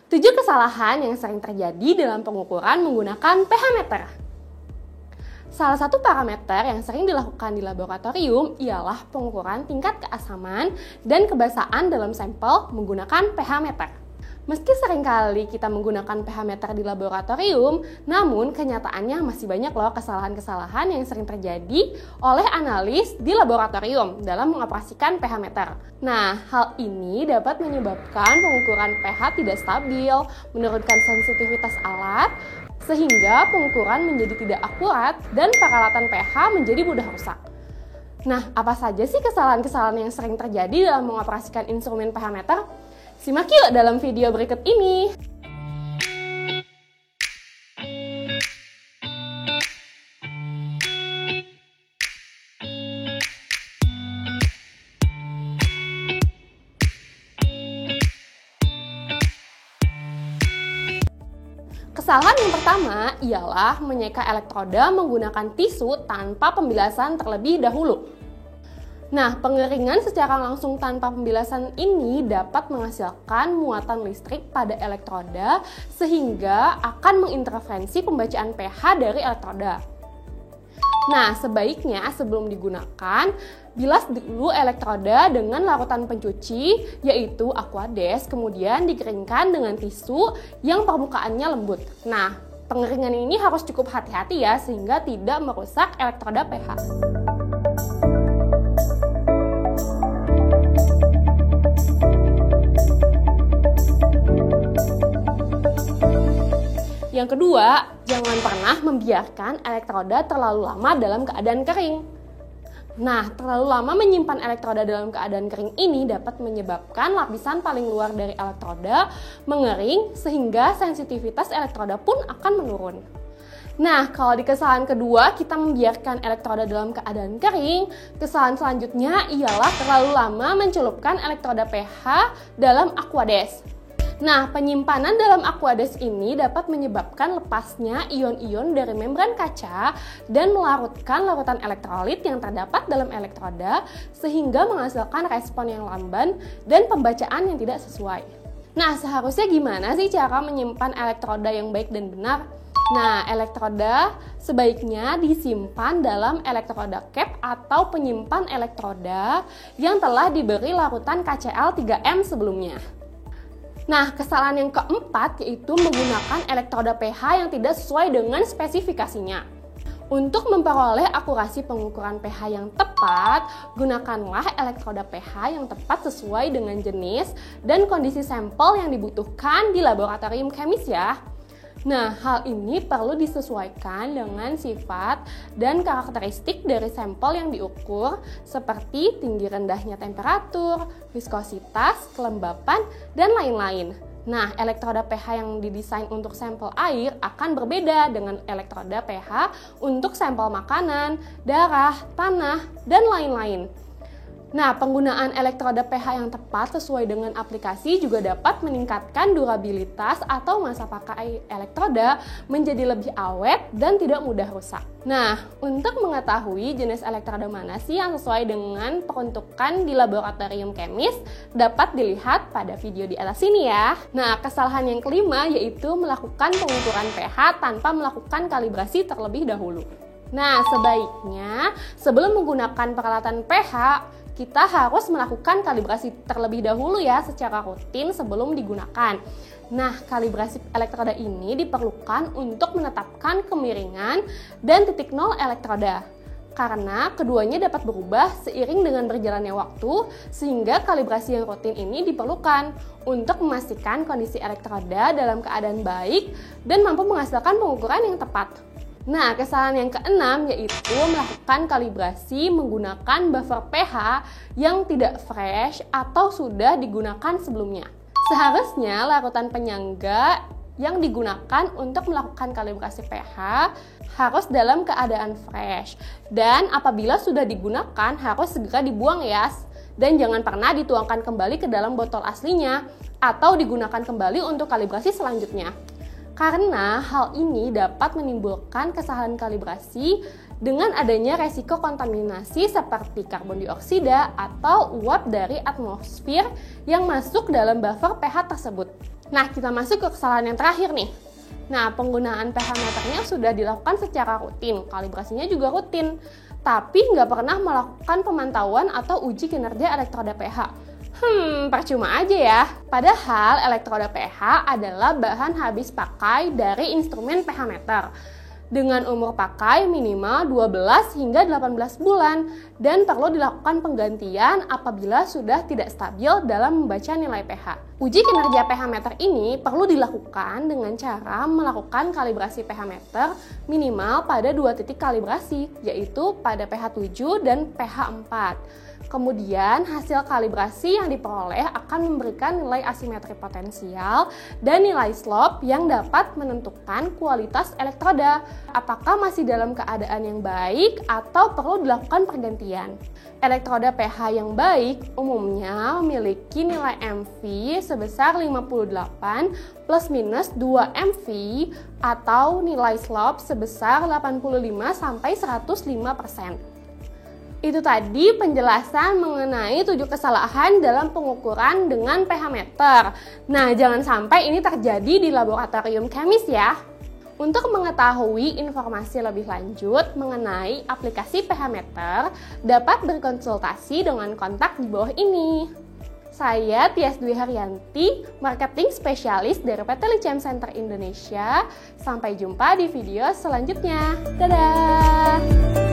7 kesalahan yang sering terjadi dalam pengukuran menggunakan pH meter. Salah satu parameter yang sering dilakukan di laboratorium ialah pengukuran tingkat keasaman dan kebasahan dalam sampel menggunakan pH meter. Meski seringkali kita menggunakan pH meter di laboratorium, namun kenyataannya masih banyak loh kesalahan-kesalahan yang sering terjadi oleh analis di laboratorium dalam mengoperasikan pH meter. Nah, hal ini dapat menyebabkan pengukuran pH tidak stabil, menurunkan sensitivitas alat, sehingga pengukuran menjadi tidak akurat dan peralatan pH menjadi mudah rusak. Nah, apa saja sih kesalahan-kesalahan yang sering terjadi dalam mengoperasikan instrumen pH meter? Simak yuk dalam video berikut ini. Kesalahan yang pertama ialah menyeka elektroda menggunakan tisu tanpa pembilasan terlebih dahulu. Nah, pengeringan secara langsung tanpa pembilasan ini dapat menghasilkan muatan listrik pada elektroda sehingga akan menginterferensi pembacaan pH dari elektroda. Nah, sebaiknya sebelum digunakan, bilas dulu elektroda dengan larutan pencuci, yaitu Aquades, kemudian dikeringkan dengan tisu yang permukaannya lembut. Nah, pengeringan ini harus cukup hati-hati ya, sehingga tidak merusak elektroda pH. Yang kedua, jangan pernah membiarkan elektroda terlalu lama dalam keadaan kering. Nah, terlalu lama menyimpan elektroda dalam keadaan kering ini dapat menyebabkan lapisan paling luar dari elektroda mengering sehingga sensitivitas elektroda pun akan menurun. Nah, kalau di kesalahan kedua kita membiarkan elektroda dalam keadaan kering, kesalahan selanjutnya ialah terlalu lama mencelupkan elektroda pH dalam Aquades. Nah, penyimpanan dalam Aquades ini dapat menyebabkan lepasnya ion-ion dari membran kaca dan melarutkan larutan elektrolit yang terdapat dalam elektroda sehingga menghasilkan respon yang lamban dan pembacaan yang tidak sesuai. Nah, seharusnya gimana sih cara menyimpan elektroda yang baik dan benar? Nah, elektroda sebaiknya disimpan dalam elektroda cap atau penyimpan elektroda yang telah diberi larutan KCl 3M sebelumnya. Nah, kesalahan yang keempat yaitu menggunakan elektroda pH yang tidak sesuai dengan spesifikasinya. Untuk memperoleh akurasi pengukuran pH yang tepat, gunakanlah elektroda pH yang tepat sesuai dengan jenis dan kondisi sampel yang dibutuhkan di laboratorium kemis ya. Nah, hal ini perlu disesuaikan dengan sifat dan karakteristik dari sampel yang diukur seperti tinggi rendahnya temperatur, viskositas, kelembapan, dan lain-lain. Nah, elektroda pH yang didesain untuk sampel air akan berbeda dengan elektroda pH untuk sampel makanan, darah, tanah, dan lain-lain. Nah, penggunaan elektroda pH yang tepat sesuai dengan aplikasi juga dapat meningkatkan durabilitas atau masa pakai elektroda menjadi lebih awet dan tidak mudah rusak. Nah, untuk mengetahui jenis elektroda mana sih yang sesuai dengan peruntukan di laboratorium kemis, dapat dilihat pada video di atas sini ya. Nah, kesalahan yang kelima yaitu melakukan pengukuran pH tanpa melakukan kalibrasi terlebih dahulu. Nah, sebaiknya sebelum menggunakan peralatan pH, kita harus melakukan kalibrasi terlebih dahulu ya secara rutin sebelum digunakan. Nah, kalibrasi elektroda ini diperlukan untuk menetapkan kemiringan dan titik nol elektroda. Karena keduanya dapat berubah seiring dengan berjalannya waktu, sehingga kalibrasi yang rutin ini diperlukan untuk memastikan kondisi elektroda dalam keadaan baik dan mampu menghasilkan pengukuran yang tepat. Nah, kesalahan yang keenam yaitu melakukan kalibrasi menggunakan buffer pH yang tidak fresh atau sudah digunakan sebelumnya. Seharusnya larutan penyangga yang digunakan untuk melakukan kalibrasi pH harus dalam keadaan fresh. Dan apabila sudah digunakan harus segera dibuang ya. Dan jangan pernah dituangkan kembali ke dalam botol aslinya atau digunakan kembali untuk kalibrasi selanjutnya. Karena hal ini dapat menimbulkan kesalahan kalibrasi dengan adanya resiko kontaminasi seperti karbon dioksida atau uap dari atmosfer yang masuk dalam buffer pH tersebut. Nah, kita masuk ke kesalahan yang terakhir nih. Nah, penggunaan pH meternya sudah dilakukan secara rutin, kalibrasinya juga rutin, tapi nggak pernah melakukan pemantauan atau uji kinerja elektroda pH. Percuma aja ya. Padahal elektroda pH adalah bahan habis pakai dari instrumen pH meter, dengan umur pakai minimal 12 hingga 18 bulan dan perlu dilakukan penggantian apabila sudah tidak stabil dalam membaca nilai pH. Uji kinerja pH meter ini perlu dilakukan dengan cara melakukan kalibrasi pH meter minimal pada 2 titik kalibrasi, yaitu pada pH 7 dan pH 4. Kemudian hasil kalibrasi yang diperoleh akan memberikan nilai asimetri potensial dan nilai slope yang dapat menentukan kualitas elektroda, apakah masih dalam keadaan yang baik atau perlu dilakukan pergantian. Elektroda pH yang baik umumnya memiliki nilai MV sebesar 58 plus minus 2 MV atau nilai slope sebesar 85-105%. Itu tadi penjelasan mengenai 7 kesalahan dalam pengukuran dengan pH meter. Nah, jangan sampai ini terjadi di laboratorium kemis ya. Untuk mengetahui informasi lebih lanjut mengenai aplikasi pH meter, dapat berkonsultasi dengan kontak di bawah ini. Saya Tias Dwi Haryanti, marketing spesialis dari PT Lichem Center Indonesia. Sampai jumpa di video selanjutnya. Dadah!